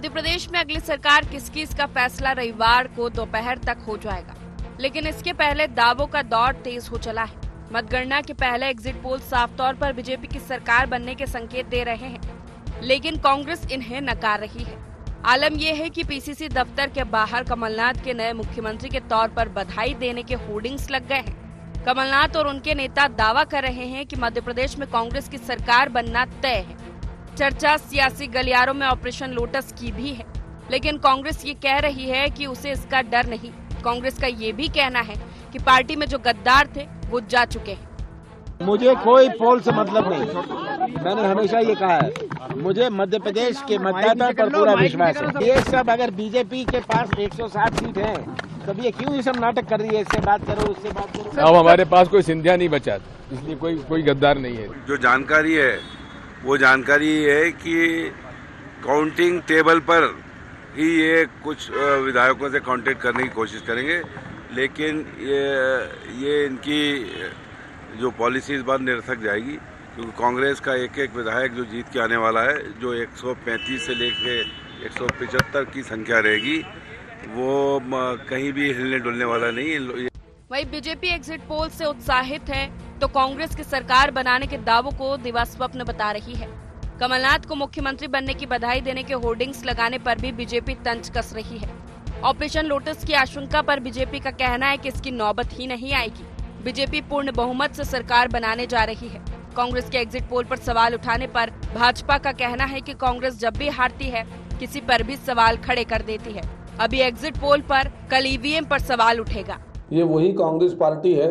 मध्य प्रदेश में अगली सरकार किसकी, इसका फैसला रविवार को दोपहर तक हो जाएगा। लेकिन इसके पहले दावों का दौर तेज हो चला है। मतगणना के पहले एग्जिट पोल साफ तौर पर बीजेपी की सरकार बनने के संकेत दे रहे हैं, लेकिन कांग्रेस इन्हें नकार रही है। आलम यह है कि पीसीसी दफ्तर के बाहर कमलनाथ के नए मुख्यमंत्री के तौर पर बधाई देने के होर्डिंग्स लग गए हैं। कमलनाथ और उनके नेता दावा कर रहे हैं कि मध्य प्रदेश में कांग्रेस की सरकार बनना तय है। चर्चा सियासी गलियारों में ऑपरेशन लोटस की भी है, लेकिन कांग्रेस ये कह रही है कि उसे इसका डर नहीं। कांग्रेस का ये भी कहना है कि पार्टी में जो गद्दार थे वो जा चुके हैं। मुझे कोई पोल से मतलब नहीं। मैंने हमेशा ये कहा है, मुझे मध्य प्रदेश के मतदाता पर पूरा विश्वास है। ये सब अगर बीजेपी के पास 160 सीट है, तब ये क्यों ये सब नाटक कर रही है? इससे बात करो, उससे बात करो। अब हमारे पास कोई सिंधिया नहीं बचा, इसलिए कोई गद्दार नहीं है। जो जानकारी है वो जानकारी है कि काउंटिंग टेबल पर ही ये कुछ विधायकों से कांटेक्ट करने की कोशिश करेंगे, लेकिन ये इनकी जो पॉलिसी इस बार निरर्थक जाएगी, क्योंकि कांग्रेस का एक एक विधायक जो जीत के आने वाला है, जो 135 से लेके 175 की संख्या रहेगी, वो कहीं भी हिलने डुलने वाला नहीं है। वहीं बीजेपी एग्जिट पोल से उत्साहित है तो कांग्रेस की सरकार बनाने के दावों को दिवास्वप्न बता रही है। कमलनाथ को मुख्यमंत्री बनने की बधाई देने के होर्डिंग्स लगाने पर भी बीजेपी तंज कस रही है। ऑपरेशन लोटस की आशंका पर बीजेपी का कहना है कि इसकी नौबत ही नहीं आएगी। बीजेपी पूर्ण बहुमत से सरकार बनाने जा रही है। कांग्रेस के एग्जिट पोल पर सवाल उठाने पर भाजपा का कहना है कि कांग्रेस जब भी हारती है किसी पर भी सवाल खड़े कर देती है। अभी एग्जिट पोल पर, कल ईवीएम पर सवाल उठेगा। ये वही कांग्रेस पार्टी है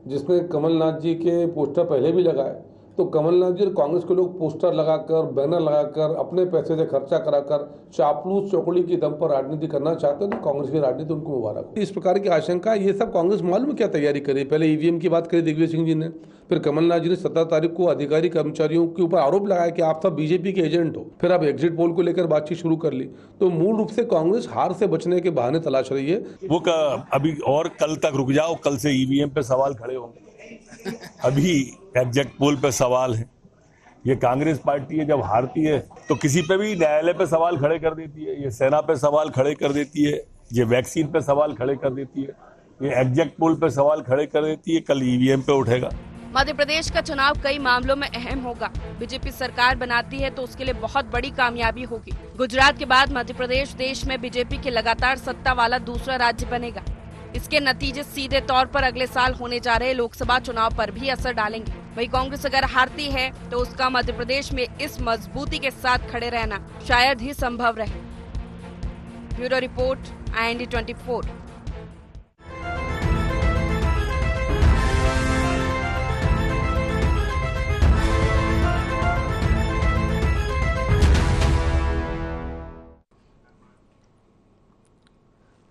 जिसने कमलनाथ जी के पोस्टर पहले भी लगाए। तो कमलनाथ जी और कांग्रेस के लोग पोस्टर लगाकर, बैनर लगाकर, अपने पैसे से खर्चा कराकर चापलूस चौकड़ी की दम पर राजनीति करना चाहते हैं, तो कांग्रेस की राजनीति उनको मुबारक। इस प्रकार की आशंका, ये सब कांग्रेस मालूम है क्या तैयारी करी। पहले ईवीएम की बात करी दिग्विजय सिंह जी ने, फिर कमलनाथ जी ने 17 तारीख को अधिकारी कर्मचारियों के ऊपर आरोप लगाया कि आप सब बीजेपी के एजेंट हो। फिर अब एग्जिट पोल को लेकर बातचीत शुरू कर ली। तो मूल रूप से कांग्रेस हार से बचने के बहाने तलाश रही है। वो अभी और कल तक रुक जाओ, कल से ईवीएम पे सवाल खड़े होंगे। अभी एग्जिट पोल पे सवाल है। ये कांग्रेस पार्टी है, जब हारती है तो किसी पे भी न्यायालय पे सवाल खड़े कर देती है, ये सेना पे सवाल खड़े कर देती है, ये वैक्सीन पे सवाल खड़े कर देती है, ये एग्जिट पोल पे सवाल खड़े कर देती है, कल ईवीएम पे उठेगा। मध्य प्रदेश का चुनाव कई मामलों में अहम होगा। बीजेपी सरकार बनाती है तो उसके लिए बहुत बड़ी कामयाबी होगी। गुजरात के बाद मध्य प्रदेश देश में बीजेपी के लगातार सत्ता वाला दूसरा राज्य बनेगा। इसके नतीजे सीधे तौर पर अगले साल होने जा रहे लोकसभा चुनाव पर भी असर डालेंगे। वहीं कांग्रेस अगर हारती है तो उसका मध्य प्रदेश में इस मजबूती के साथ खड़े रहना शायद ही संभव रहे। Bureau report, IND 24।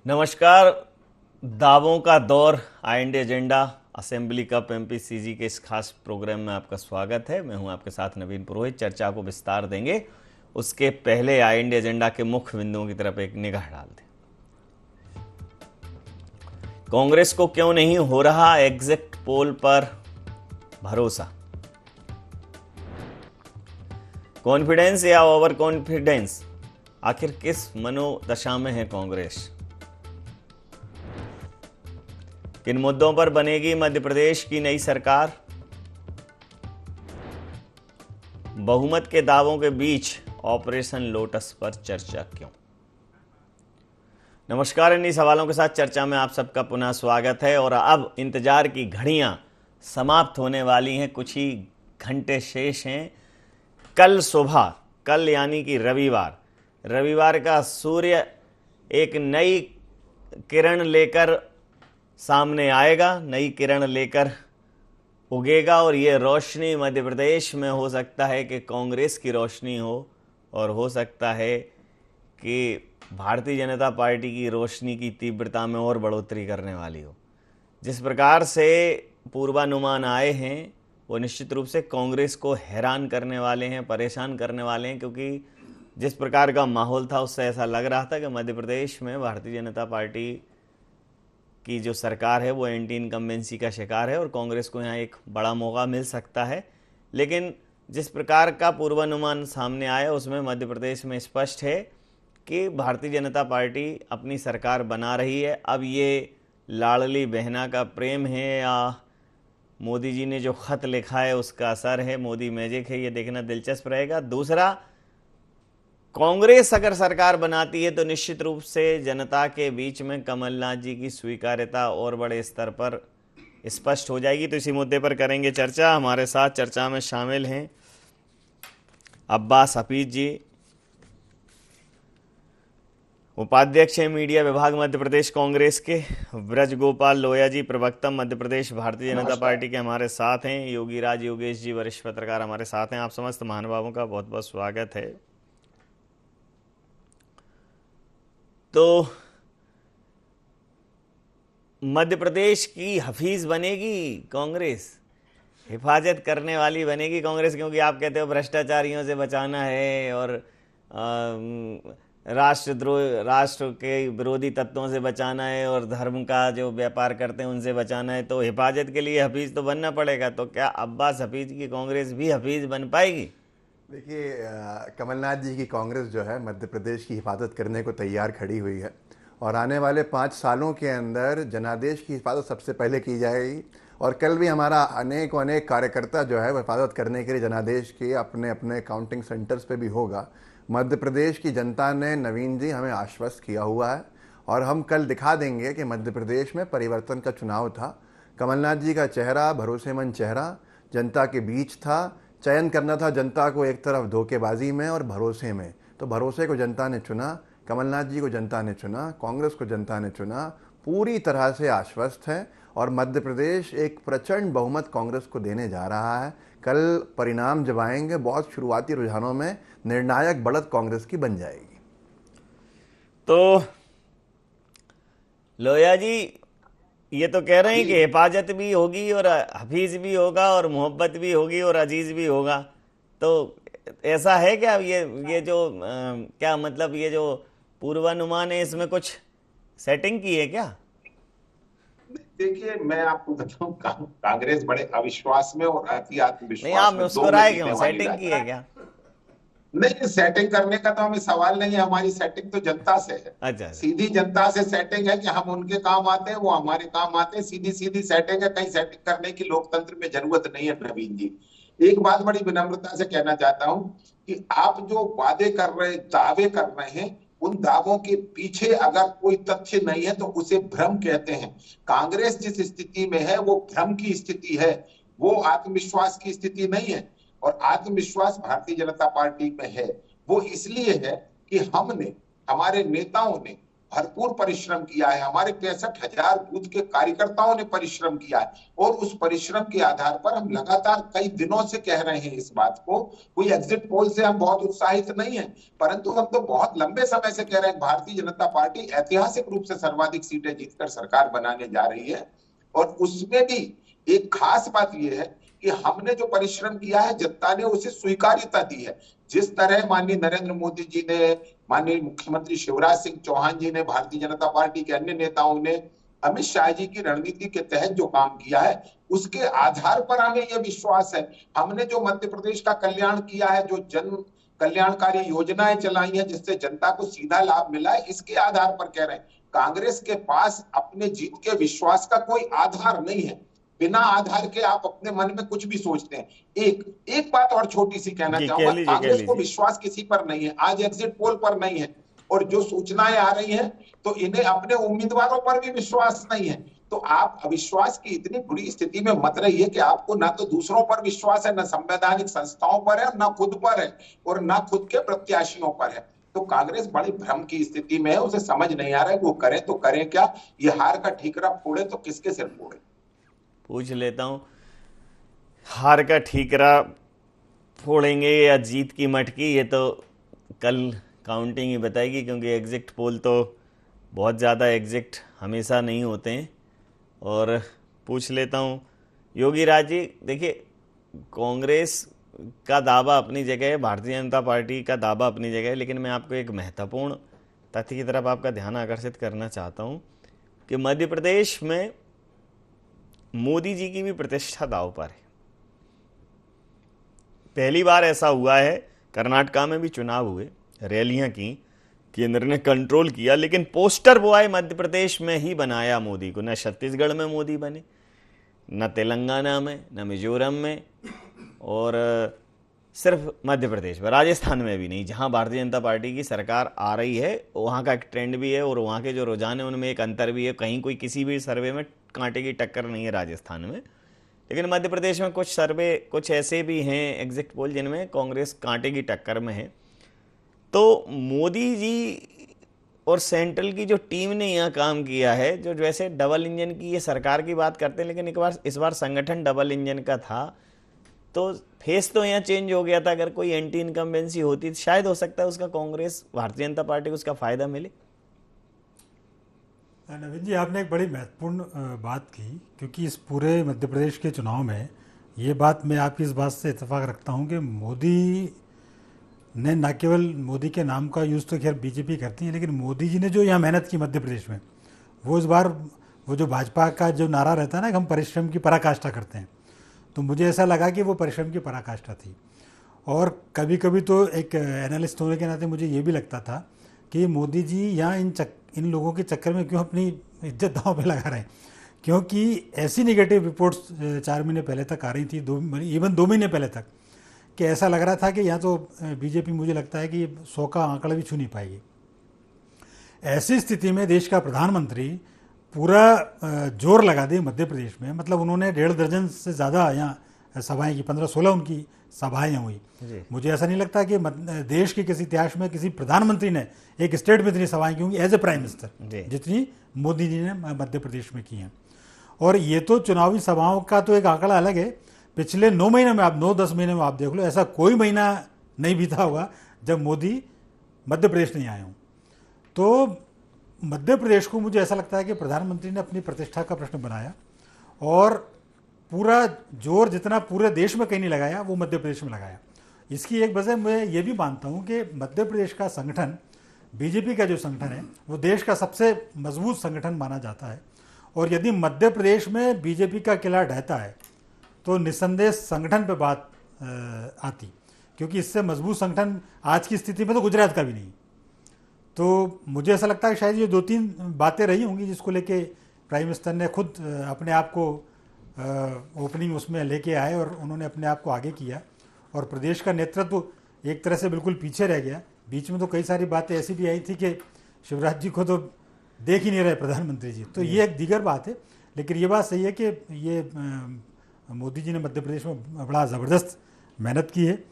नमस्कार। दावों का दौर, IND agenda, assembly cup MPCG के इस खास प्रोग्राम में आपका स्वागत है। मैं हूं आपके साथ नवीन पुरोहित। चर्चा को विस्तार देंगे, उसके पहले IND एजेंडा के मुख्य बिंदुओं की तरफ एक निगाह डाल दें। कांग्रेस को क्यों नहीं हो रहा एग्जिट पोल पर भरोसा? कॉन्फिडेंस या ओवर कॉन्फिडेंस? आखिर किस मनोदशा में है कांग्रेस? किन मुद्दों पर बनेगी मध्य प्रदेश की नई सरकार? बहुमत के दावों के बीच ऑपरेशन लोटस पर चर्चा क्यों? नमस्कार। इन्हीं सवालों के साथ चर्चा में आप सबका पुनः स्वागत है। और अब इंतजार की घड़ियां समाप्त होने वाली हैं, कुछ ही घंटे शेष हैं। कल सुबह, कल यानी कि रविवार का सूर्य एक नई किरण लेकर सामने आएगा, नई किरण लेकर उगेगा। और ये रोशनी मध्य प्रदेश में हो सकता है कि कांग्रेस की रोशनी हो, और हो सकता है कि भारतीय जनता पार्टी की रोशनी की तीव्रता में और बढ़ोतरी करने वाली हो। जिस प्रकार से पूर्वानुमान आए हैं वो निश्चित रूप से कांग्रेस को हैरान करने वाले हैं, परेशान करने वाले हैं, क्योंकि जिस प्रकार का माहौल था उससे ऐसा लग रहा था कि मध्य प्रदेश में भारतीय जनता पार्टी की जो सरकार है वो एंटी इनकम्बेंसी का शिकार है और कांग्रेस को यहाँ एक बड़ा मौका मिल सकता है। लेकिन जिस प्रकार का पूर्वानुमान सामने आया उसमें मध्य प्रदेश में स्पष्ट है कि भारतीय जनता पार्टी अपनी सरकार बना रही है। अब ये लाडली बहना का प्रेम है या मोदी जी ने जो खत लिखा है उसका असर है, मोदी मैजिक है, ये देखना दिलचस्प रहेगा। दूसरा, कांग्रेस अगर सरकार बनाती है तो निश्चित रूप से जनता के बीच में कमलनाथ जी की स्वीकार्यता और बड़े स्तर पर स्पष्ट हो जाएगी। तो इसी मुद्दे पर करेंगे चर्चा। हमारे साथ चर्चा में शामिल हैं अब्बास हफीज जी, उपाध्यक्ष हैं मीडिया विभाग मध्य प्रदेश कांग्रेस के। ब्रज गोपाल लोया जी, प्रवक्ता मध्य प्रदेश भारतीय जनता पार्टी के हमारे साथ हैं। योगीराज योगेश जी, वरिष्ठ पत्रकार हमारे साथ हैं। आप समस्त महानुभावों का बहुत बहुत स्वागत है। तो मध्य प्रदेश की हफीज बनेगी कांग्रेस, हिफाजत करने वाली बनेगी कांग्रेस, क्योंकि आप कहते हो भ्रष्टाचारियों से बचाना है और राष्ट्र के विरोधी तत्वों से बचाना है और धर्म का जो व्यापार करते हैं उनसे बचाना है, तो हिफाजत के लिए हफीज तो बनना पड़ेगा। तो क्या अब्बास हफीज की कांग्रेस भी हफीज बन पाएगी? देखिए, कमलनाथ जी की कांग्रेस जो है मध्य प्रदेश की हिफाजत करने को तैयार खड़ी हुई है और आने वाले 5 सालों के अंदर जनादेश की हिफाजत सबसे पहले की जाएगी। और कल भी हमारा अनेक कार्यकर्ता जो है वो हिफाजत करने के लिए जनादेश के अपने अपने काउंटिंग सेंटर्स पे भी होगा। मध्य प्रदेश की जनता ने नवीन जी हमें आश्वस्त किया हुआ है और हम कल दिखा देंगे कि मध्य प्रदेश में परिवर्तन का चुनाव था। कमलनाथ जी का चेहरा भरोसेमंद चेहरा जनता के बीच था। चयन करना था जनता को एक तरफ धोखेबाजी में और भरोसे में, तो भरोसे को जनता ने चुना, कमलनाथ जी को जनता ने चुना, कांग्रेस को जनता ने चुना, पूरी तरह से आश्वस्त है और मध्य प्रदेश एक प्रचंड बहुमत कांग्रेस को देने जा रहा है। कल परिणाम जब आएंगे बहुत शुरुआती रुझानों में निर्णायक बढ़त कांग्रेस की बन जाएगी। तो लोया जी ये तो कह रहे हैं कि हिफाजत भी होगी और हफीज भी होगा और मोहब्बत भी होगी और अजीज भी होगा, तो ऐसा है क्या? ये जो क्या मतलब ये जो पूर्वानुमान है इसमें कुछ सेटिंग की है क्या? देखिए, मैं आपको बताऊं, कांग्रेस बड़े अविश्वास में और अति आत्मविश्वास नहीं, आप में मुस्कुराए क्यों? सेटिंग की है क्या? नहीं, सेटिंग करने का तो हमें सवाल नहीं है। हमारी सेटिंग तो जनता से है। अच्छा। सीधी जनता से सेटिंग है कि हम उनके काम आते हैं, वो हमारे काम आते हैं। सीधी सीधी सेटिंग है, कहीं सेटिंग करने की लोकतंत्र में जरूरत नहीं है। नवीन जी, एक बात बड़ी विनम्रता से कहना चाहता हूं कि आप जो वादे कर रहे, दावे कर रहे हैं, उन दावों के पीछे अगर कोई तथ्य नहीं है तो उसे भ्रम कहते हैं। कांग्रेस जिस स्थिति में है वो भ्रम की स्थिति है, वो आत्मविश्वास की स्थिति नहीं है। और आत्मविश्वास भारतीय जनता पार्टी में है, वो इसलिए है कि हमने, हमारे नेताओं ने भरपूर परिश्रम किया है, हमारे 63,000 बूथ के कार्यकर्ताओं ने परिश्रम किया है और उस परिश्रम के आधार पर हम लगातार कई दिनों से कह रहे हैं इस बात को। कोई एग्जिट पोल से हम बहुत उत्साहित नहीं है, परंतु हम तो बहुत लंबे समय से कह रहे हैं भारतीय जनता पार्टी ऐतिहासिक रूप से सर्वाधिक सीटें जीतकर सरकार बनाने जा रही है। और उसमें भी एक खास बात यह है कि हमने जो परिश्रम किया है जनता ने उसे स्वीकार्यता दी है। जिस तरह माननीय नरेंद्र मोदी जी ने, माननीय मुख्यमंत्री शिवराज सिंह चौहान जी ने, भारतीय जनता पार्टी के अन्य नेताओं ने अमित शाह जी की रणनीति के तहत जो काम किया है, उसके आधार पर हमें यह विश्वास है। हमने जो मध्य प्रदेश का कल्याण किया है, जो जन कल्याणकारी योजनाएं चलाई हैं जिससे जनता को सीधा लाभ मिला है, इसके आधार पर कह रहे हैं कांग्रेस के पास अपने जीत के विश्वास का कोई आधार नहीं है। बिना आधार के आप अपने मन में कुछ भी सोचते हैं। एक बात और छोटी सी कहना चाहूंगा, कांग्रेस को विश्वास किसी पर नहीं है, आज एग्जिट पोल पर नहीं है, और जो सूचनाएं आ रही हैं तो इन्हें अपने उम्मीदवारों पर भी विश्वास नहीं है। तो आप अविश्वास की इतनी बुरी स्थिति में मत रहिए कि आपको ना तो दूसरों पर विश्वास है, ना संवैधानिक संस्थाओं पर है, ना खुद पर है और ना खुद के प्रत्याशियों पर है। तो कांग्रेस बड़ी भ्रम की स्थिति में है, उसे समझ नहीं आ रहा है वो करे तो करे क्या। ये हार का ठीकरा फोड़े तो किसके सिर फोड़े? पूछ लेता हूं, हार का ठीकरा फोड़ेंगे या जीत की मटकी, ये तो कल काउंटिंग ही बताएगी, क्योंकि एग्जिट पोल तो बहुत ज़्यादा एग्जिट हमेशा नहीं होते हैं। और पूछ लेता हूं योगी राज जी, देखिए कांग्रेस का दावा अपनी जगह है, भारतीय जनता पार्टी का दावा अपनी जगह है, लेकिन मैं आपको एक महत्वपूर्ण तथ्य की तरफ आपका ध्यान आकर्षित करना चाहता हूं कि मध्य प्रदेश में मोदी जी की भी प्रतिष्ठा दांव पर है। पहली बार ऐसा हुआ है, कर्नाटका में भी चुनाव हुए, रैलियां की, केंद्र ने कंट्रोल किया, लेकिन पोस्टर बॉय मध्य प्रदेश में ही बनाया मोदी को। न छत्तीसगढ़ में मोदी बने, न तेलंगाना में, न मिजोरम में, और सिर्फ मध्य प्रदेश में। राजस्थान में भी नहीं, जहां भारतीय जनता पार्टी की सरकार आ रही है वहां का एक ट्रेंड भी है और वहां के जो रुझान है उनमें एक अंतर भी है। कहीं कोई किसी भी सर्वे में कांटे की टक्कर नहीं है राजस्थान में, लेकिन मध्य प्रदेश में कुछ सर्वे कुछ ऐसे भी हैं एग्जिट पोल जिनमें कांग्रेस कांटे की टक्कर में है। तो मोदी जी और सेंट्रल की जो टीम ने यहाँ काम किया है, जो जैसे डबल इंजन की ये सरकार की बात करते हैं, लेकिन इस बार संगठन डबल इंजन का था, तो फेस तो यहाँ चेंज हो गया था। अगर कोई एंटी इनकम्बेंसी होती तो शायद हो सकता है उसका कांग्रेस, भारतीय जनता पार्टी को उसका फायदा मिले। नवीन जी, आपने एक बड़ी महत्वपूर्ण बात की, क्योंकि इस पूरे मध्य प्रदेश के चुनाव में ये बात मैं आपकी इस बात से इत्तेफाक रखता हूँ कि मोदी ने न केवल मोदी के नाम का यूज़ तो खैर बीजेपी करती है, लेकिन मोदी जी ने जो यहाँ मेहनत की मध्य प्रदेश में, वो इस बार वो जो भाजपा का जो नारा रहता है ना कि हम परिश्रम की पराकाष्ठा करते हैं, तो मुझे ऐसा लगा कि वो परिश्रम की पराकाष्ठा थी। और कभी कभी तो एक एनालिस्ट होने के नाते मुझे ये भी लगता था कि मोदी जी यहाँ इन लोगों के चक्कर में क्यों अपनी इज्जत दांव पे लगा रहे हैं, क्योंकि ऐसी नेगेटिव रिपोर्ट्स 4 महीने पहले तक आ रही थी, इवन 2 महीने पहले तक, कि ऐसा लग रहा था कि यहाँ तो बीजेपी मुझे लगता है कि 100 का आंकड़ा भी छू नहीं पाएगी। ऐसी स्थिति में देश का प्रधानमंत्री पूरा जोर लगा दे मध्य प्रदेश में, मतलब उन्होंने 1.5 दर्जन से ज़्यादा यहाँ सभाएं की, 15-16 उनकी सभाएं हुई। मुझे ऐसा नहीं लगता कि देश के किसी इतिहास में किसी प्रधानमंत्री ने एक स्टेट में इतनी सभाएं की होंगी एज ए प्राइम मिनिस्टर, जितनी मोदी जी ने मध्य प्रदेश में की हैं। और ये तो चुनावी सभाओं का तो एक आंकड़ा अलग है, पिछले 9 महीने में आप 9-10 महीने में आप देख लो, ऐसा कोई महीना नहीं बीता होगा जब मोदी मध्य प्रदेश नहीं आए हों। तो मध्य प्रदेश को मुझे ऐसा लगता है कि प्रधानमंत्री ने अपनी प्रतिष्ठा का प्रश्न बनाया और पूरा जोर जितना पूरे देश में कहीं नहीं लगाया वो मध्य प्रदेश में लगाया। इसकी एक वजह मैं ये भी मानता हूँ कि मध्य प्रदेश का संगठन, बीजेपी का जो संगठन है, वो देश का सबसे मजबूत संगठन माना जाता है। और यदि मध्य प्रदेश में बीजेपी का किला ढहता है तो निस्संदेह संगठन पे बात आती, क्योंकि इससे मजबूत संगठन आज की स्थिति में तो गुजरात का भी नहीं। तो मुझे ऐसा लगता है कि शायद ये 2-3 बातें रही होंगी जिसको लेके प्राइम मिनिस्टर ने खुद अपने आप को ओपनिंग उसमें लेके आए और उन्होंने अपने आप को आगे किया, और प्रदेश का नेतृत्व एक तरह से बिल्कुल पीछे रह गया। बीच में तो कई सारी बातें ऐसी भी आई थी कि शिवराज जी को तो देख ही नहीं रहे प्रधानमंत्री जी, तो ये एक दीगर बात है। लेकिन ये बात सही है कि ये मोदी जी ने मध्य प्रदेश में बड़ा ज़बरदस्त मेहनत की है,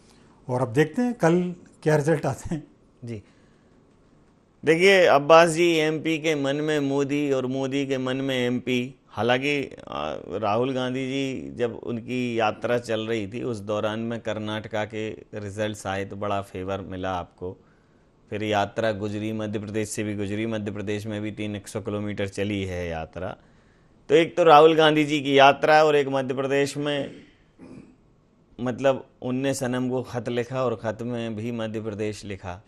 और अब देखते हैं कल क्या रिजल्ट आते हैं। जी देखिए, अब्बास जी, एमपी के मन में मोदी और मोदी के मन में एमपी। हालांकि राहुल गांधी जी जब उनकी यात्रा चल रही थी उस दौरान में कर्नाटका के रिजल्ट्स आए तो बड़ा फेवर मिला आपको। फिर यात्रा गुजरी, मध्य प्रदेश से भी गुजरी, मध्य प्रदेश में भी 300 किलोमीटर चली है यात्रा। तो एक तो राहुल गांधी जी की यात्रा और एक मध्य प्रदेश में, मतलब उनने सनम को खत लिखा और खत में भी मध्य प्रदेश लिखा।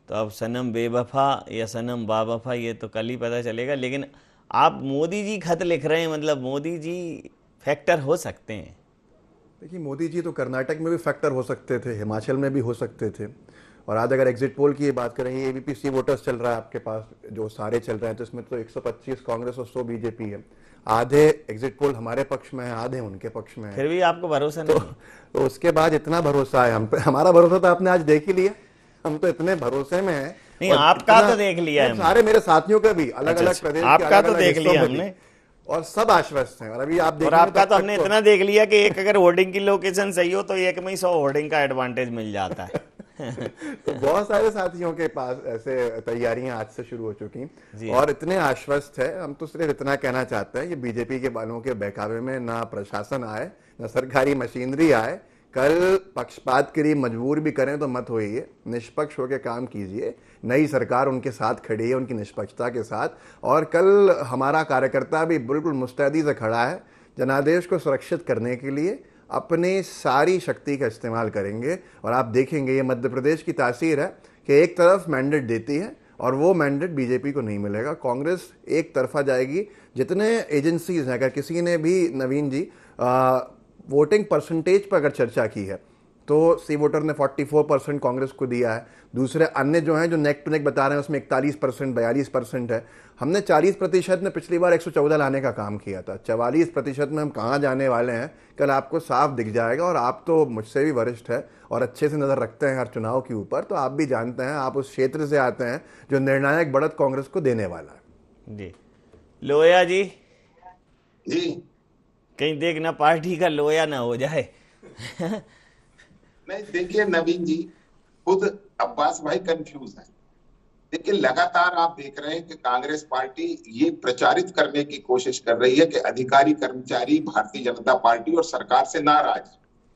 तो अब सनम बेवफा या सनम बावफा ये तो कल ही पता चलेगा। लेकिन आप मोदी जी खत लिख रहे हैं, मतलब मोदी जी फैक्टर हो सकते हैं। देखिए, मोदी जी तो कर्नाटक में भी फैक्टर हो सकते थे, हिमाचल में भी हो सकते थे। और आज अगर एग्जिट पोल की ये बात करें, एबीपी वोटर्स चल रहा है आपके पास, जो सारे चल रहे हैं, तो इसमें तो 125 कांग्रेस और 100 बीजेपी है। आधे एग्जिट पोल हमारे पक्ष में है, आधे उनके पक्ष में है। फिर भी आपको भरोसा नहीं? तो उसके बाद इतना भरोसा है हम पे, हमारा भरोसा तो आपने आज देख ही लिया। हम तो इतने भरोसे में हैं। नहीं, आपका तो देख लिया है, सारे मेरे साथियों का भी अलग अलग प्रदेश, आपका तो देख लिया हमने, और सब आश्वस्त हैं। और अभी आप और आपका तो हमने इतना देख लिया कि एक अगर होर्डिंग की लोकेशन सही हो तो एक में ही 100 होर्डिंग का एडवांटेज मिल जाता है। तो बहुत सारे साथियों के पास ऐसे तैयारियां आज से शुरू हो चुकी और इतने आश्वस्त है। हम तो सिर्फ इतना कहना चाहते हैं, ये बीजेपी के बालों के बहकावे में ना प्रशासन आए, ना सरकारी मशीनरी आए। कल पक्षपात के लिए मजबूर भी करें तो मत होइए, निष्पक्ष होकर काम कीजिए। नई सरकार उनके साथ खड़ी है, उनकी निष्पक्षता के साथ। और कल हमारा कार्यकर्ता भी बिल्कुल मुस्तैदी से खड़ा है, जनादेश को सुरक्षित करने के लिए अपनी सारी शक्ति का इस्तेमाल करेंगे। और आप देखेंगे ये मध्य प्रदेश की तासीर है कि एक तरफ मैंडेट देती है और वो मैंडेट बीजेपी को नहीं मिलेगा, कांग्रेस एक तरफा जाएगी। जितने एजेंसीज हैं, अगर किसी ने भी, नवीन जी, वोटिंग परसेंटेज पर अगर चर्चा की है तो सी वोटर ने 44% कांग्रेस को दिया है। दूसरे अन्य जो हैं जो नेक टू नेक बता रहे हैं उसमें 41%, 42% है। हमने 40% में पिछली बार 114 लाने का काम किया था। 44% में हम कहाँ जाने वाले हैं कल आपको साफ दिख जाएगा। और आप तो मुझसे भी वरिष्ठ है और अच्छे से नज़र रखते हैं हर चुनाव के ऊपर, तो आप भी जानते हैं, आप उस क्षेत्र से आते हैं जो निर्णायक बढ़त कांग्रेस को देने वाला है। जी लोया जी, जी कहीं देखना पार्टी का लोया ना हो जाए। नहीं, देखिए नवीन जी, खुद अब्बास भाई कंफ्यूज है। देखिए लगातार आप देख रहे हैं कि कांग्रेस पार्टी ये प्रचारित करने की कोशिश कर रही है कि अधिकारी कर्मचारी भारतीय जनता पार्टी और सरकार से नाराज,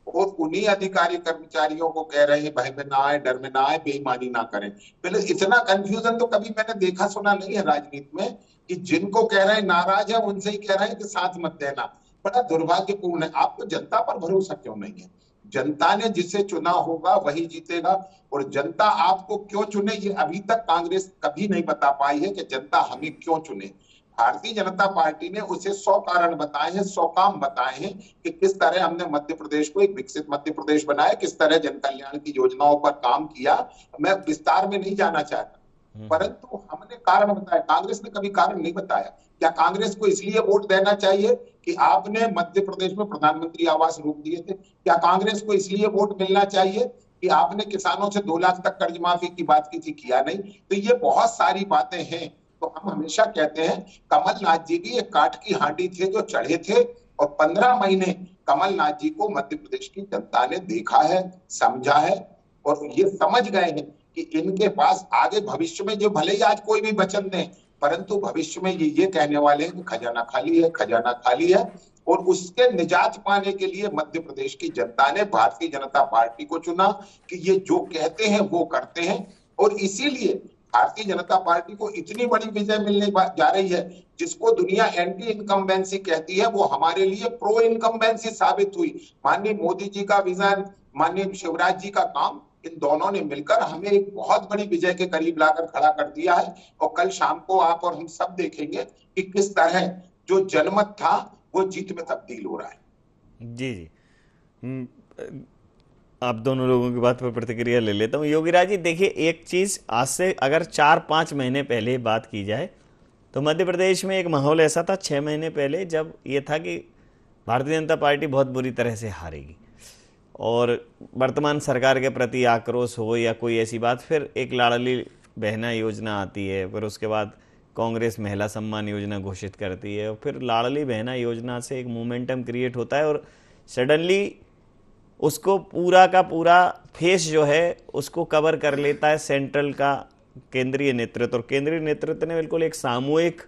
और उन्हीं अधिकारी कर्मचारियों को कह रहे हैं भय में ना आए, डर में ना आए, बेईमानी ना करें। पहले इतना कंफ्यूजन तो कभी मैंने देखा सुना नहीं है राजनीति में कि जिनको कह रहे हैं नाराज है उनसे ही कह रहे हैं कि साथ मत देना। बड़ा दुर्भाग्यपूर्ण है। आपको जनता पर भरोसा क्यों नहीं है? जनता ने जिसे चुना होगा वही जीतेगा, और जनता आपको क्यों चुने ये अभी तक कांग्रेस कभी नहीं बता पाई है कि जनता हमें क्यों चुने। भारतीय जनता पार्टी ने उसे 100 कारण बताए हैं, 100 काम बताए हैं कि किस तरह हमने मध्य प्रदेश को एक विकसित मध्य प्रदेश बनाया, किस तरह जन कल्याण की योजनाओं पर काम किया। मैं विस्तार में नहीं जाना चाहता, परंतु हमने कारण बताया। कांग्रेस ने कभी कारण नहीं बताया। क्या कांग्रेस को इसलिए वोट देना चाहिए कि आपने मध्य प्रदेश में प्रधानमंत्री आवास रोक दिए थे? क्या कांग्रेस को इसलिए वोट मिलना चाहिए कि आपने किसानों से 2 लाख तक कर्ज माफी की बात की थी? किया नहीं। तो ये बहुत सारी बातें हैं। तो हम हमेशा कहते हैं कमलनाथ जी भी एक काठ की हांडी थे जो चढ़े थे, और 15 महीने कमलनाथ जी को मध्य प्रदेश की जनता ने देखा है, समझा है, और ये समझ गए हैं कि इनके पास आगे भविष्य में जो भले ही आज कोई भी वचन दें, परंतु भविष्य में ये कहने वाले हैं कि खजाना खाली है, खजाना खाली है। और उसके निजात पाने के लिए मध्य प्रदेश की जनता ने भारतीय जनता पार्टी को चुना कि ये जो कहते हैं वो करते हैं। और इसीलिए भारतीय जनता पार्टी को इतनी बड़ी विजय मिलने जा रही है, जिसको दुनिया एंटी इनकम्बेंसी कहती है, वो हमारे लिए प्रो इनकम्बेंसी साबित हुई। माननीय मोदी जी का विजन, माननीय शिवराज जी का काम, इन दोनों ने मिलकर हमें एक बहुत बड़ी विजय के करीब लाकर खड़ा कर दिया है। और कल शाम को आप और हम सब देखेंगे कि किस तरह जो जनमत था वो जीत में तब्दील हो रहा है। जी जी, आप दोनों लोगों की बात पर प्रतिक्रिया ले लेता हूँ। योगीराज जी, देखिए एक चीज़, आज से अगर 4-5 महीने पहले बात की जाए तो मध्य प्रदेश में एक माहौल ऐसा था 6 महीने पहले, जब ये था कि भारतीय जनता पार्टी बहुत बुरी तरह से हारेगी और वर्तमान सरकार के प्रति आक्रोश हो या कोई ऐसी बात। फिर एक लाडली बहना योजना आती है, फिर उसके बाद कांग्रेस महिला सम्मान योजना घोषित करती है, और फिर लाडली बहना योजना से एक मोमेंटम क्रिएट होता है और सडनली उसको पूरा का पूरा फेस जो है उसको कवर कर लेता है सेंट्रल का केंद्रीय नेतृत्व। और केंद्रीय नेतृत्व ने बिल्कुल एक सामूहिक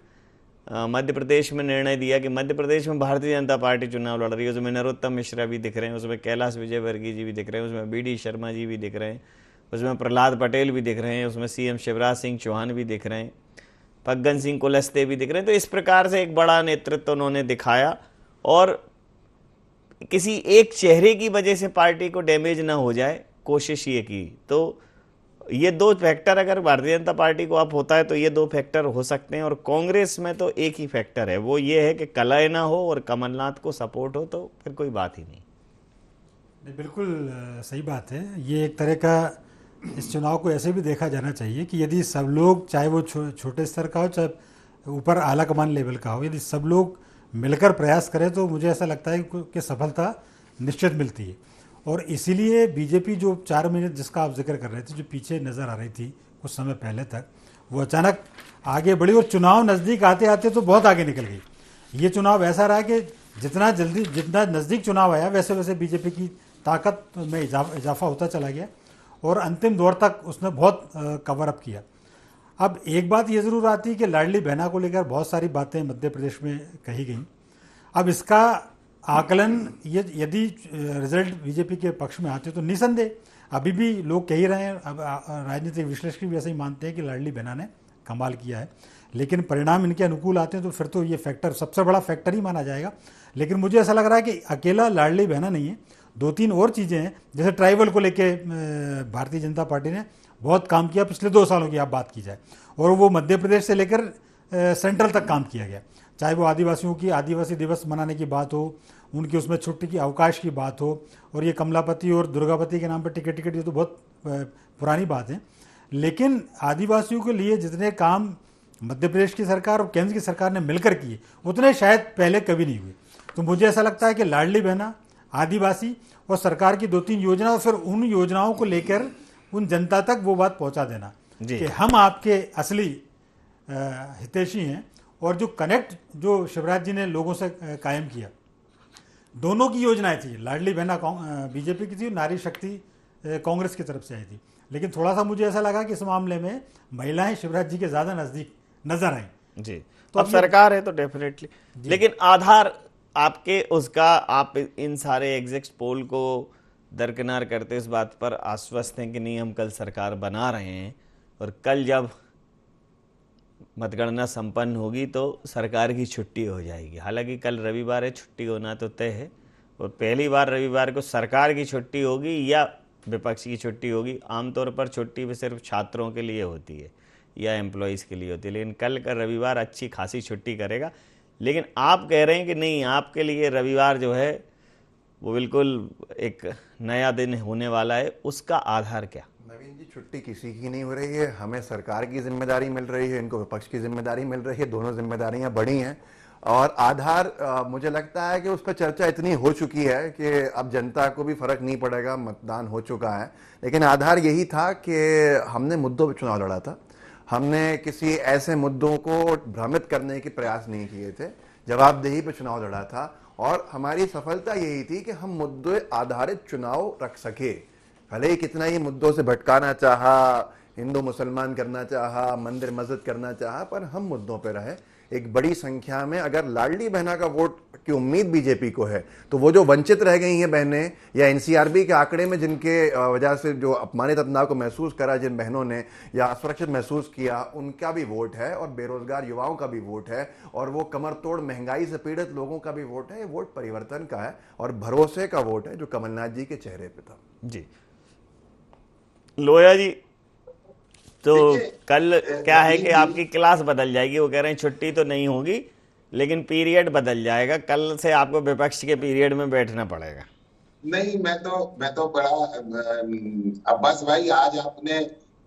मध्य प्रदेश में निर्णय दिया कि मध्य प्रदेश में भारतीय जनता पार्टी चुनाव लड़ रही है। उसमें नरोत्तम मिश्रा भी दिख रहे हैं, उसमें कैलाश विजयवर्गीय जी भी दिख रहे हैं, उसमें BD शर्मा जी भी दिख रहे हैं, उसमें प्रहलाद पटेल भी दिख रहे हैं, उसमें CM शिवराज सिंह चौहान भी दिख रहे हैं, फग्गन सिंह कुलस्ते भी दिख रहे हैं। तो इस प्रकार से एक बड़ा नेतृत्व उन्होंने दिखाया और किसी एक चेहरे की वजह से पार्टी को डैमेज ना हो जाए, कोशिश ये की। तो ये 2 फैक्टर अगर भारतीय जनता पार्टी को अप होता है तो ये 2 फैक्टर हो सकते हैं, और कांग्रेस में तो एक ही फैक्टर है, वो ये है कि कलह ना हो और कमलनाथ को सपोर्ट हो, तो फिर कोई बात ही नहीं। बिल्कुल सही बात है। ये एक तरह का इस चुनाव को ऐसे भी देखा जाना चाहिए कि यदि सब लोग, चाहे वो छोटे स्तर का हो चाहे ऊपर आला कमान लेवल का हो, यदि सब लोग मिलकर प्रयास करें तो मुझे ऐसा लगता है कि सफलता निश्चित मिलती है। और इसीलिए बीजेपी जो 4 महीने जिसका आप जिक्र कर रहे थे, जो पीछे नज़र आ रही थी कुछ समय पहले तक, वो अचानक आगे बढ़ी और चुनाव नज़दीक आते आते तो बहुत आगे निकल गई। ये चुनाव ऐसा रहा कि जितना नज़दीक चुनाव आया वैसे वैसे बीजेपी की ताकत में इजाफा होता चला गया और अंतिम दौर तक उसने बहुत कवर अप किया। अब एक बात ये ज़रूर आती है कि लाडली बहना को लेकर बहुत सारी बातें मध्य प्रदेश में कही गई। अब इसका आकलन ये यदि रिजल्ट बीजेपी के पक्ष में आते तो निसंदेह अभी भी लोग कह ही रहे हैं, अब राजनीतिक विश्लेषक भी ऐसे ही मानते हैं कि लाडली बहना ने कमाल किया है, लेकिन परिणाम इनके अनुकूल आते हैं तो फिर तो ये फैक्टर सबसे बड़ा फैक्टर ही माना जाएगा। लेकिन मुझे ऐसा लग रहा है कि अकेला लाडली बहना नहीं है, 2-3 और चीज़ें हैं। जैसे ट्राइबल को लेके भारतीय जनता पार्टी ने बहुत काम किया पिछले 2 सालों की आप बात की जाए, और वो मध्य प्रदेश से लेकर सेंट्रल तक काम किया गया। चाहे वो आदिवासियों की आदिवासी दिवस मनाने की बात हो, उनकी उसमें छुट्टी की अवकाश की बात हो, और ये कमलापति और दुर्गापति के नाम पर टिकट ये तो बहुत पुरानी बात है। लेकिन आदिवासियों के लिए जितने काम मध्य प्रदेश की सरकार और केंद्र की सरकार ने मिलकर किए उतने शायद पहले कभी नहीं हुए। तो मुझे ऐसा लगता है कि लाडली बहना, आदिवासी और सरकार की 2-3 योजना, और फिर उन योजनाओं को लेकर उन जनता तक वो बात पहुंचा देना कि हम आपके असली हितैषी हैं, और जो कनेक्ट जो शिवराज जी ने लोगों से कायम किया, दोनों की योजनाएं थी। लाडली बहना बीजेपी की थी, नारी शक्ति कांग्रेस की तरफ से आई थी। लेकिन थोड़ा सा मुझे ऐसा लगा कि इस मामले में महिलाएं शिवराज जी के ज्यादा नजदीक नजर आई जी। तो अब सरकार है तो डेफिनेटली, लेकिन आधार आपके उसका, आप इन सारे एग्जिट पोल को दरकिनार करते इस बात पर आश्वस्त हैं कि नहीं, हम कल सरकार बना रहे हैं और कल जब मतगणना संपन्न होगी तो सरकार की छुट्टी हो जाएगी। हालांकि कल रविवार है, छुट्टी होना तो तय है, और पहली बार रविवार को सरकार की छुट्टी होगी या विपक्ष की छुट्टी होगी। आमतौर पर छुट्टी भी सिर्फ छात्रों के लिए होती है या एम्प्लॉयज़ के लिए होती है, लेकिन कल का रविवार अच्छी खासी छुट्टी करेगा। लेकिन आप कह रहे हैं कि नहीं, आपके लिए रविवार जो है वो बिल्कुल एक नया दिन होने वाला है, उसका आधार क्या? नवीन जी, छुट्टी किसी की नहीं हो रही है, हमें सरकार की जिम्मेदारी मिल रही है, इनको विपक्ष की जिम्मेदारी मिल रही है, दोनों जिम्मेदारियां बड़ी हैं। और आधार मुझे लगता है कि उस पर चर्चा इतनी हो चुकी है कि अब जनता को भी फर्क नहीं पड़ेगा, मतदान हो चुका है। लेकिन आधार यही था कि हमने मुद्दों पर चुनाव लड़ा था, हमने किसी ऐसे मुद्दों को भ्रमित करने के प्रयास नहीं किए थे, जवाबदेही पर चुनाव लड़ा था, और हमारी सफलता यही थी कि हम मुद्दे आधारित चुनाव रख सके। भले ही कितना ही मुद्दों से भटकाना चाहा, हिंदू मुसलमान करना चाहा, मंदिर मस्जिद करना चाहा, पर हम मुद्दों पे रहे। एक बड़ी संख्या में अगर लाडली बहना का वोट की उम्मीद बीजेपी को है, तो वो जो वंचित रह गई हैं बहनें, या एनसीआरबी के आंकड़े में जिनके वजह से जो अपमानित अपना को महसूस करा जिन बहनों ने, या असुरक्षित महसूस किया, उनका भी वोट है, और बेरोजगार युवाओं का भी वोट है, और वो कमर तोड़ महंगाई से पीड़ित लोगों का भी वोट है। ये वोट परिवर्तन का है और भरोसे का वोट है जो कमलनाथ जी के चेहरे पे था। जी लोया जी, तो कल क्या है कि आपकी क्लास बदल जाएगी। वो कह रहे हैं छुट्टी तो नहीं होगी, लेकिन पीरियड बदल जाएगा। कल से आपको विपक्ष के पीरियड में बैठना पड़ेगा। नहीं, मैं तो बड़ा अब्बास भाई, आज आपने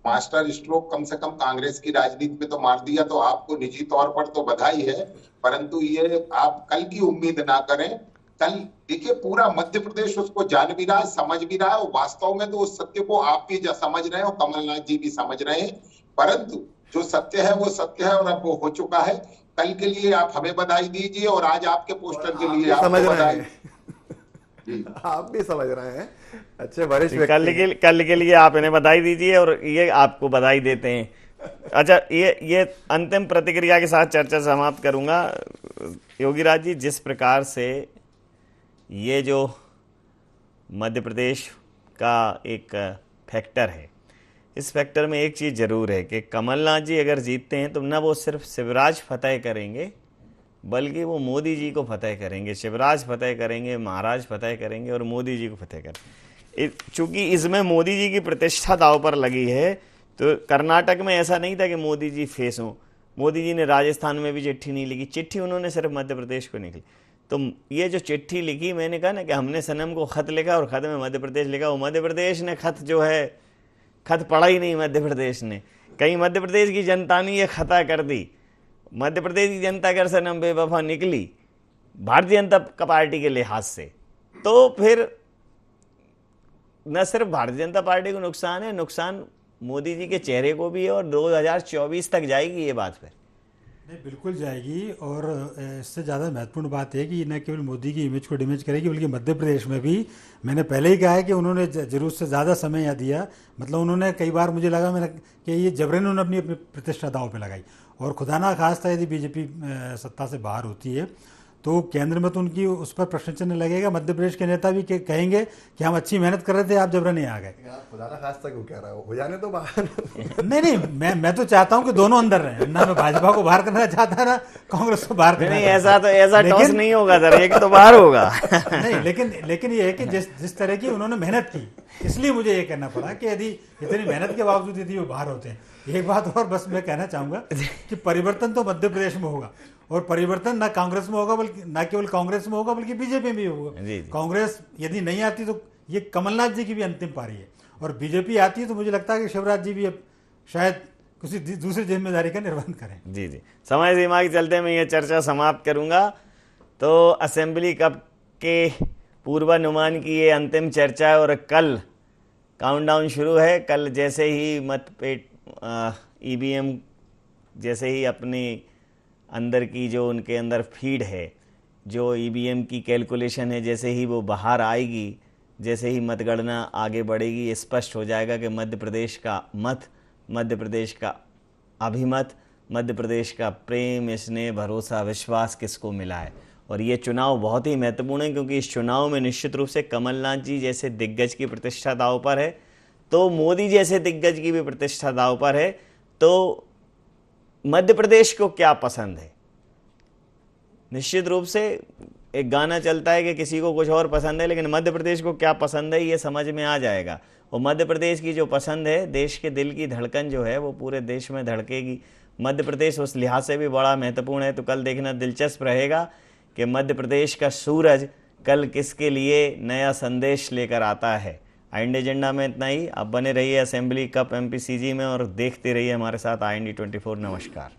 मास्टर स्ट्रोक कम से कम कांग्रेस की राजनीति में तो मार दिया, तो आपको निजी तौर पर तो बधाई है, परंतु ये आप कल की उम्मीद ना करें। कल देखिए, पूरा मध्य प्रदेश उसको जान भी रहा है, समझ भी रहा है, और वास्तव में तो उस सत्य को आप भी समझ रहे हैं और कमलनाथ जी भी समझ रहे हैं। परंतु जो सत्य है वो सत्य है, और अब वो हो चुका है। कल के लिए आप हमें बधाई दीजिए, और आज आपके पोस्टर के लिए समझ रहे हैं आप भी समझ रहे हैं। अच्छे वरिष्ठ कल के लिए आप इन्हें बधाई दीजिए और ये आपको बधाई देते हैं। अच्छा, ये अंतिम प्रतिक्रिया के साथ चर्चा समाप्त करूंगा। योगीराज जी, जिस प्रकार से ये जो मध्य प्रदेश का एक फैक्टर है, इस फैक्टर में एक चीज़ ज़रूर है कि कमलनाथ जी अगर जीतते हैं तो ना वो सिर्फ शिवराज फतेह करेंगे, बल्कि वो मोदी जी को फतेह करेंगे। शिवराज फतेह करेंगे, महाराज फतेह करेंगे और मोदी जी को फतेह करेंगे। चूँकि इसमें मोदी जी की प्रतिष्ठा दांव पर लगी है, तो कर्नाटक में ऐसा नहीं था कि मोदी जी फेस हों। मोदी जी ने राजस्थान में भी चिट्ठी नहीं लिखी, चिट्ठी उन्होंने सिर्फ मध्य प्रदेश को निकली। तो ये जो चिट्ठी लिखी, मैंने कहा ना कि हमने सनम को खत लिखा और खत में मध्य प्रदेश लिखा, वो मध्य प्रदेश ने खत जो है, खत पढ़ा ही नहीं मध्य प्रदेश ने। कहीं मध्य प्रदेश की जनता ने ये खता कर दी। मध्य प्रदेश की जनता अगर सनम बेवफा निकली भारतीय जनता पार्टी के लिहाज से, तो फिर न सिर्फ भारतीय जनता पार्टी को नुकसान है, नुकसान मोदी जी के चेहरे को भी है, और 2024 तक जाएगी ये बात। फिर नहीं, बिल्कुल जाएगी। और इससे ज़्यादा महत्वपूर्ण बात है कि न केवल मोदी की इमेज को डैमेज करेगी, बल्कि मध्य प्रदेश में भी, मैंने पहले ही कहा है कि उन्होंने जरूरत से ज़्यादा समय यहाँ दिया। मतलब उन्होंने कई बार, मुझे लगा मैंने कि ये जबरन उन्होंने अपनी प्रतिष्ठा दांव पे लगाई। और खुदा ना खास्ता यदि बीजेपी सत्ता से बाहर होती है तो केंद्र में तो उनकी उस पर प्रश्न चिन्ह लगेगा। मध्य प्रदेश के नेता भी कहेंगे कि हम अच्छी मेहनत कर रहे थे, आप जबरन नहीं आ गए। खुदा ना खास्ता क्यों कह रहा हो जाने तो बाहर। नहीं, मैं तो चाहता हूँ कि दोनों अंदर रहे। ना मैं भाजपा को बाहर करना चाहता, ना कांग्रेस को बाहर करना। नहीं, ऐसा टॉस नहीं होगा सर, एक तो बाहर होगा। नहीं, लेकिन ये है कि जिस तरह की उन्होंने मेहनत की, इसलिए मुझे ये कहना पड़ा कि यदि इतनी मेहनत के बावजूद यदि वो बाहर होते हैं। एक बात और बस मैं कहना चाहूंगा कि परिवर्तन तो मध्य प्रदेश में होगा, और परिवर्तन ना कांग्रेस में होगा, बल्कि ना केवल कांग्रेस में होगा बल्कि बीजेपी में भी होगा। जी। कांग्रेस यदि नहीं आती तो ये कमलनाथ जी की भी अंतिम पारी है, और बीजेपी आती है तो मुझे लगता है कि शिवराज जी भी अब शायद किसी दूसरी जिम्मेदारी का निर्वहन करें। जी जी, समय सीमा के चलते मैं ये चर्चा समाप्त करूंगा। तो असेंबली कप के पूर्वानुमान की ये अंतिम चर्चा है और कल काउंटडाउन शुरू है। कल जैसे ही ईवीएम जैसे ही अपनी अंदर की जो उनके अंदर फीड है, जो ईवीएम की कैलकुलेशन है, जैसे ही वो बाहर आएगी, जैसे ही मतगणना आगे बढ़ेगी, स्पष्ट हो जाएगा कि मध्य प्रदेश का मत, मध्य प्रदेश का अभिमत, मध्य प्रदेश का प्रेम, स्नेह, भरोसा, विश्वास किसको मिला है। और ये चुनाव बहुत ही महत्वपूर्ण है क्योंकि इस चुनाव में निश्चित रूप से कमलनाथ जी जैसे दिग्गज की प्रतिष्ठा दांव पर है, तो मोदी जैसे दिग्गज की भी प्रतिष्ठा दांव पर है। तो मध्य प्रदेश को क्या पसंद है, निश्चित रूप से एक गाना चलता है कि किसी को कुछ और पसंद है, लेकिन मध्य प्रदेश को क्या पसंद है ये समझ में आ जाएगा। और मध्य प्रदेश की जो पसंद है, देश के दिल की धड़कन जो है वो पूरे देश में धड़केगी। मध्य प्रदेश उस लिहाज से भी बड़ा महत्वपूर्ण है। तो कल देखना दिलचस्प रहेगा कि मध्य प्रदेश का सूरज कल किसके लिए नया संदेश लेकर आता है। IND एजेंडा में इतना ही। आप बने रहिए असेंबली कप MPCG में और देखते रहिए हमारे साथ IND 24। नमस्कार।